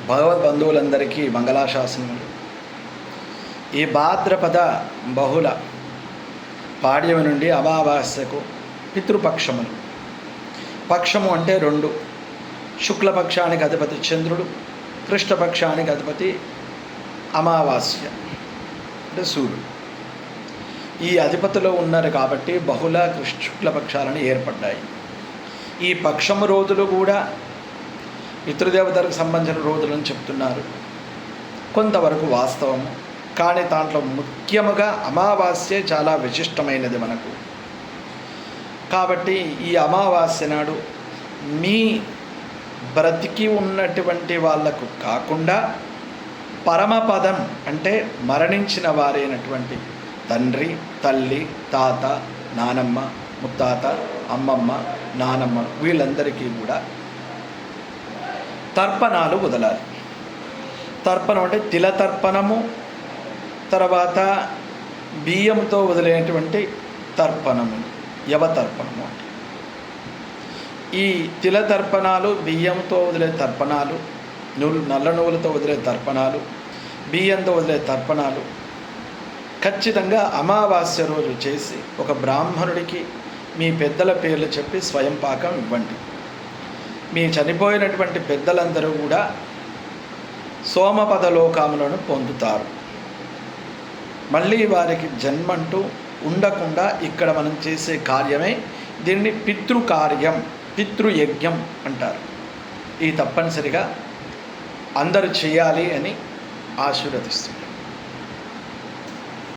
భగవద్బంధువులందరికీ మంగళాశాసనములు. ఈ భాద్రపద బహుళ పాడ్యమి నుండి అమావాస్యకు పితృపక్షములు. పక్షము అంటే రెండు. శుక్లపక్షానికి అధిపతి చంద్రుడు, కృష్ణపక్షానికి అధిపతి అమావాస్య అంటే సూర్యుడు. ఈ అధిపతిలో ఉన్నారు కాబట్టి బహుళ శుక్లపక్షాలను ఏర్పడ్డాయి. ఈ పక్షము రోజులు కూడా పితృదేవతలకు సంబంధించిన రోజులని చెప్తున్నారు. కొంతవరకు వాస్తవము, కానీ దాంట్లో ముఖ్యముగా అమావాస్య చాలా విశిష్టమైనది మనకు. కాబట్టి ఈ అమావాస్య నాడు మీ బ్రతికి ఉన్నటువంటి వాళ్లకు కాకుండా పరమపదం అంటే మరణించిన వారైనటువంటి తండ్రి, తల్లి, తాత, నానమ్మ, ముత్తాత, అమ్మమ్మ, నానమ్మ వీళ్ళందరికీ కూడా తర్పణాలు వదలాలి. తర్పణం అంటే తిలతర్పణము, తర్వాత బియ్యంతో వదిలేటువంటి తర్పణము యవతర్పణము. అంటే ఈ తిలతర్పణాలు, బియ్యంతో వదిలే తర్పణాలు, నల్ల నువ్వులతో వదిలే తర్పణాలు, బియ్యంతో వదిలే తర్పణాలు ఖచ్చితంగా అమావాస్య రోజు చేసి ఒక బ్రాహ్మణుడికి మీ పెద్దల పేర్లు చెప్పి స్వయం పాకం ఇవ్వండి. మీ చనిపోయినటువంటి పెద్దలందరూ కూడా సోమపద లోకములను పొందుతారు. మళ్ళీ వారికి జన్మంటూ ఉండకుండా ఇక్కడ మనం చేసే కార్యమే దీన్ని పితృకార్యం, పితృయజ్ఞం అంటారు. ఇది తప్పనిసరిగా అందరూ చేయాలి అని ఆశీర్వదిస్తున్నారు.